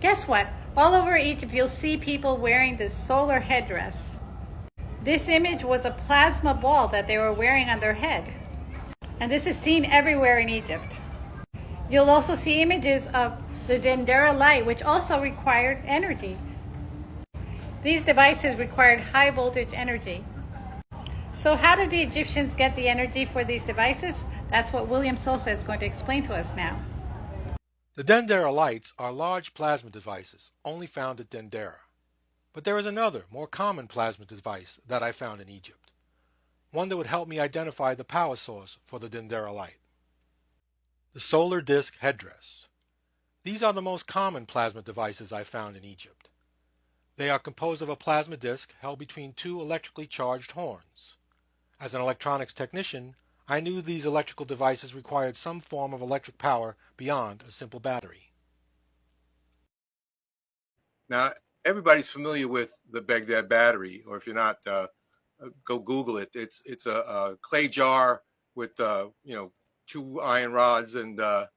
Guess what? All over Egypt you'll see people wearing this solar headdress. This image was a plasma ball that they were wearing on their head. And this is seen everywhere in Egypt. You'll also see images of the Dendera light, which also required energy. These devices required high voltage energy. So how did the Egyptians get the energy for these devices? That's what William Sosa is going to explain to us now. The Dendera lights are large plasma devices only found at Dendera. But there is another, more common plasma device that I found in Egypt, one that would help me identify the power source for the Dendera light. The solar disk headdress. These are the most common plasma devices I found in Egypt. They are composed of a plasma disk held between two electrically charged horns. As an electronics technician, I knew these electrical devices required some form of electric power beyond a simple battery. Now, everybody's familiar with the Baghdad battery, or if you're not, go Google it. It's a clay jar with two iron rods and a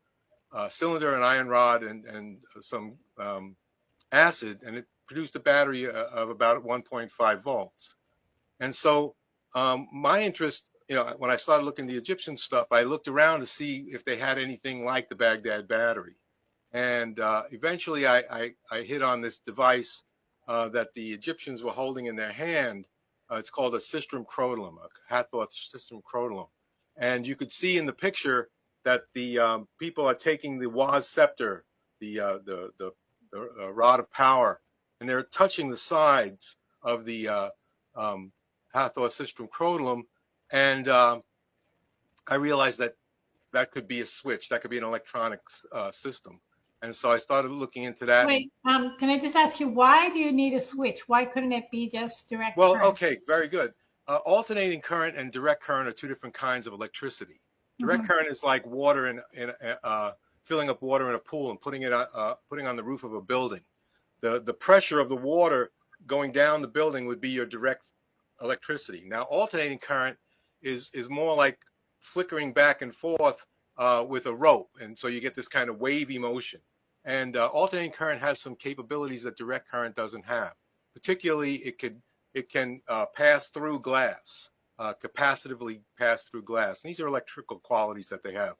cylinder, an iron rod, and some acid, and it produced a battery of about 1.5 volts. And so my interest, when I started looking at the Egyptian stuff, I looked around to see if they had anything like the Baghdad battery. And eventually I hit on this device that the Egyptians were holding in their hand. It's called a sistrum crotalum, a Hathor sistrum crotalum. And you could see in the picture that the people are taking the Waz scepter, the rod of power, and they're touching the sides of the Hathor sistrum crotalum. And I realized that that could be a switch, that could be an electronic system. And so I started looking into that. Wait, can I just ask you, why do you need a switch? Why couldn't it be just direct Well, current? okay, very good. Alternating current and direct current are two different kinds of electricity. Direct current is like water in filling up water in a pool and putting on the roof of a building. The pressure of the water going down the building would be your direct electricity. Now, alternating current is more like flickering back and forth with a rope, and so you get this kind of wavy motion. And alternating current has some capabilities that direct current doesn't have. Particularly, it can pass through glass, capacitively pass through glass. And these are electrical qualities that they have.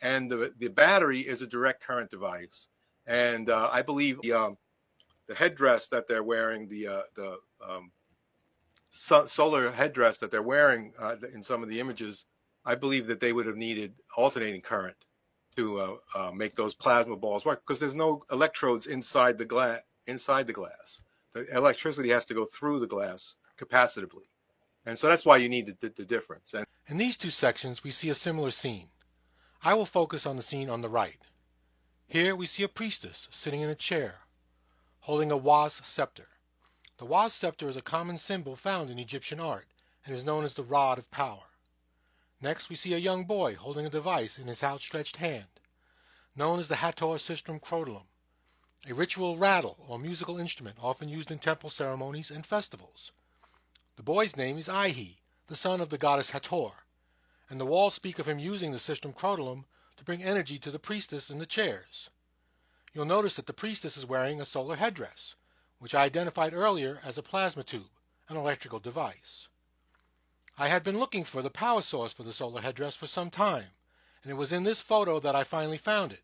And the battery is a direct current device. And I believe the headdress that they're wearing, the solar headdress that they're wearing in some of the images, I believe that they would have needed alternating current to make those plasma balls work, because there's no electrodes inside the glass. The electricity has to go through the glass capacitively, and so that's why you need the difference. And in these two sections, we see a similar scene. I will focus on the scene on the right. Here we see a priestess sitting in a chair, holding a Waz scepter. The Waz scepter is a common symbol found in Egyptian art and is known as the rod of power. Next, we see a young boy holding a device in his outstretched hand, known as the Hathor sistrum crotalum, a ritual rattle or musical instrument often used in temple ceremonies and festivals. The boy's name is Ihi, the son of the goddess Hathor, and the walls speak of him using the sistrum crotalum to bring energy to the priestess in the chairs. You'll notice that the priestess is wearing a solar headdress, which I identified earlier as a plasma tube, an electrical device. I had been looking for the power source for the solar headdress for some time, and it was in this photo that I finally found it,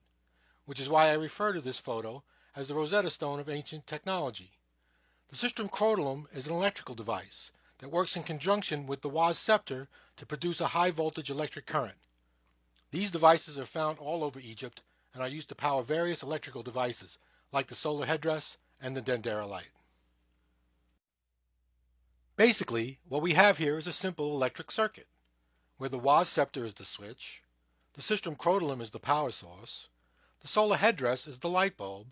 which is why I refer to this photo as the Rosetta Stone of ancient technology. The sistrum crotalum is an electrical device that works in conjunction with the Waz scepter to produce a high voltage electric current. These devices are found all over Egypt and are used to power various electrical devices like the solar headdress and the Dendera light. Basically, what we have here is a simple electric circuit, where the Waz scepter is the switch, the sistrum crotalum is the power source, the solar headdress is the light bulb,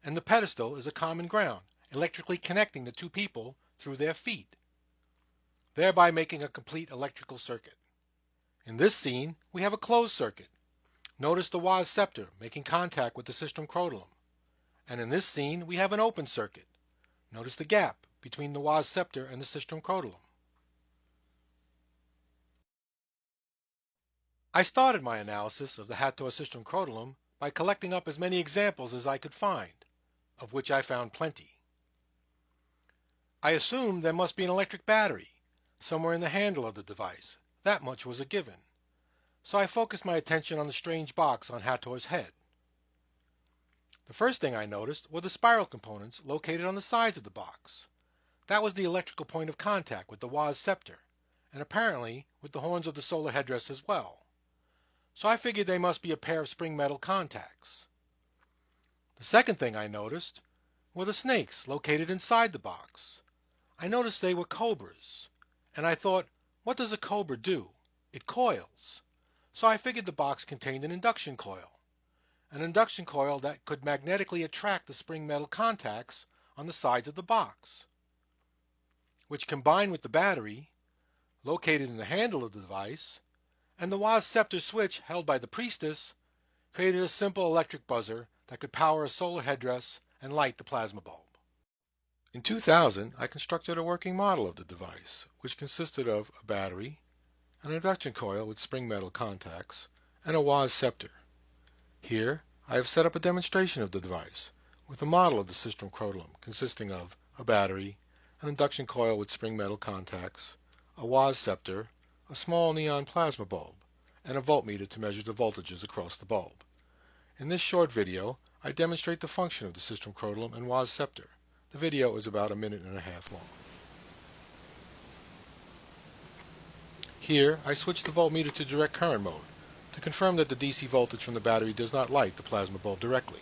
and the pedestal is a common ground, electrically connecting the two people through their feet, thereby making a complete electrical circuit. In this scene, we have a closed circuit. Notice the Waz scepter making contact with the sistrum crotalum. And in this scene, we have an open circuit. Notice the gap between the Waz scepter and the sistrum crotalum. I started my analysis of the Hathor sistrum crotalum by collecting up as many examples as I could find of which I found plenty. I assumed there must be an electric battery somewhere in the handle of the device. That much was a given. So I focused my attention on the strange box on Hathor's head. The first thing I noticed were the spiral components located on the sides of the box. That was the electrical point of contact with the Woz scepter, and apparently with the horns of the solar headdress as well. So I figured they must be a pair of spring metal contacts. The second thing I noticed were the snakes located inside the box. I noticed they were cobras, and I thought, what does a cobra do? It coils. So I figured the box contained an induction coil that could magnetically attract the spring metal contacts on the sides of the box, which combined with the battery located in the handle of the device and the Woz scepter switch held by the priestess created a simple electric buzzer that could power a solar headdress and light the plasma bulb. In 2000, I constructed a working model of the device, which consisted of a battery, an induction coil with spring metal contacts, and a Woz scepter. Here, I have set up a demonstration of the device with a model of the Sistrum Crotalum consisting of a battery, an induction coil with spring metal contacts, a Woz scepter, a small neon plasma bulb, and a voltmeter to measure the voltages across the bulb. In this short video, I demonstrate the function of the Sistrum Crotalum and Woz scepter. The video is about 1.5 minutes long. Here, I switch the voltmeter to direct current mode to confirm that the DC voltage from the battery does not light the plasma bulb directly.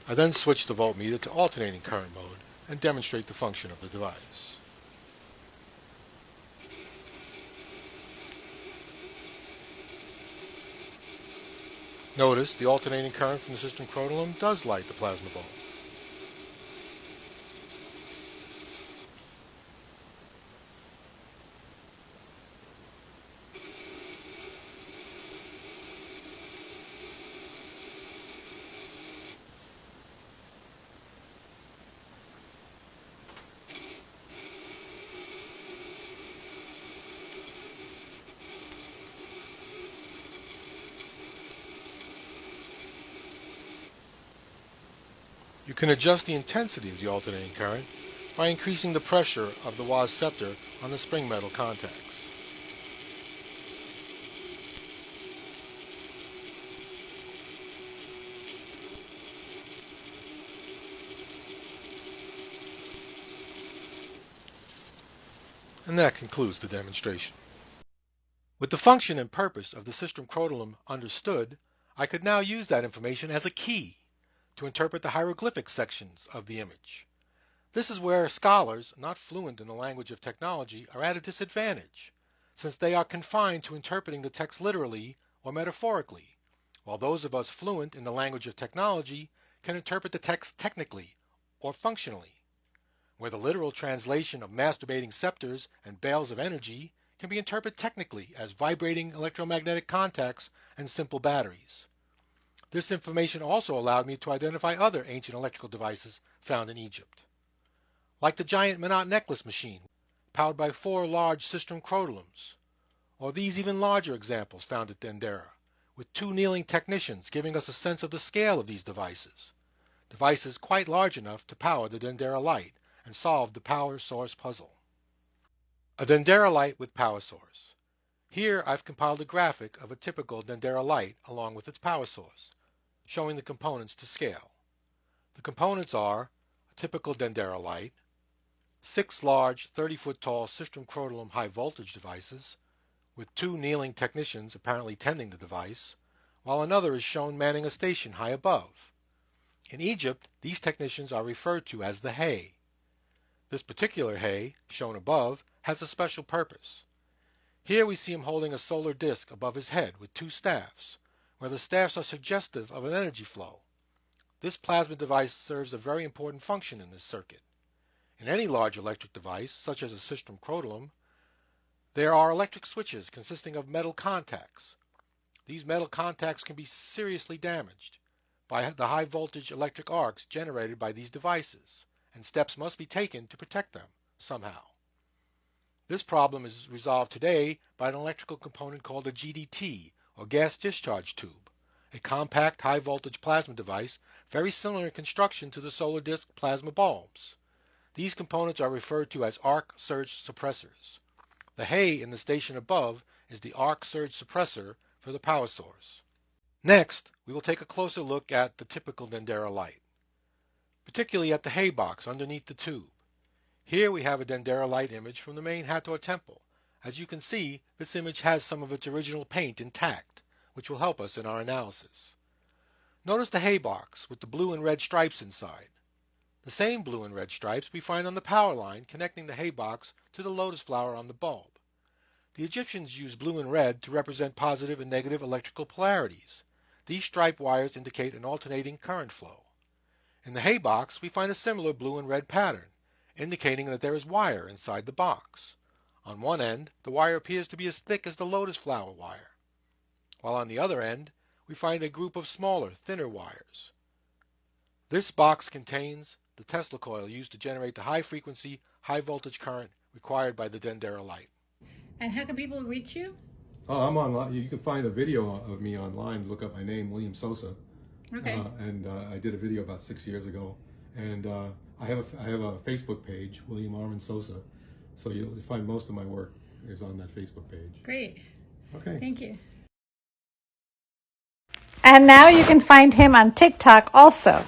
I then switch the voltmeter to alternating current mode and demonstrate the function of the device. Notice the alternating current from the Sistrum Crotalum does light the plasma bulb. You can adjust the intensity of the alternating current by increasing the pressure of the Woz scepter on the spring metal contacts. And that concludes the demonstration. With the function and purpose of the Sistrum Crotalum understood, I could now use that information as a key to interpret the hieroglyphic sections of the image. This is where scholars not fluent in the language of technology are at a disadvantage, since they are confined to interpreting the text literally or metaphorically, while those of us fluent in the language of technology can interpret the text technically or functionally, where the literal translation of masturbating scepters and bales of energy can be interpreted technically as vibrating electromagnetic contacts and simple batteries. This information also allowed me to identify other ancient electrical devices found in Egypt, like the giant Menat necklace machine, powered by 4 large Sistrum Crotalums, or these even larger examples found at Dendera, with 2 kneeling technicians giving us a sense of the scale of these devices quite large enough to power the Dendera light and solve the power source puzzle. A Dendera light with power source. Here I've compiled a graphic of a typical Dendera light along with its power source, showing the components to scale. The components are a typical Dendera light, 6 large 30-foot tall Sistrum Crotalum high voltage devices, with 2 kneeling technicians apparently tending the device, while another is shown manning a station high above. In Egypt, these technicians are referred to as the Hay. This particular Hay, shown above, has a special purpose. Here we see him holding a solar disk above his head with 2 staffs, where the staffs are suggestive of an energy flow. This plasma device serves a very important function in this circuit. In any large electric device, such as a Sistrum Crotalum, there are electric switches consisting of metal contacts. These metal contacts can be seriously damaged by the high voltage electric arcs generated by these devices, and steps must be taken to protect them somehow. This problem is resolved today by an electrical component called a GDT, or gas discharge tube, a compact high-voltage plasma device very similar in construction to the solar disk plasma bulbs. These components are referred to as arc surge suppressors. The hay in the station above is the arc surge suppressor for the power source. Next, we will take a closer look at the typical Dendera light, particularly at the hay box underneath the tube. Here we have a Dendera light image from the main Hathor temple. As you can see, this image has some of its original paint intact, which will help us in our analysis. Notice the hay box with the blue and red stripes inside. The same blue and red stripes we find on the power line connecting the hay box to the lotus flower on the bulb. The Egyptians used blue and red to represent positive and negative electrical polarities. These stripe wires indicate an alternating current flow. In the hay box, we find a similar blue and red pattern, indicating that there is wire inside the box. On one end, the wire appears to be as thick as the lotus flower wire, while on the other end, we find a group of smaller, thinner wires. This box contains the Tesla coil used to generate the high-frequency, high-voltage current required by the Dendera light. And how can people reach you? Oh, I'm online. You can find a video of me online. Look up my name, William Sosa. Okay. I did a video about 6 years ago. And I have a Facebook page, William Armin Sosa. So you'll find most of my work is on that Facebook page. Great. Okay. Thank you. And now you can find him on TikTok also.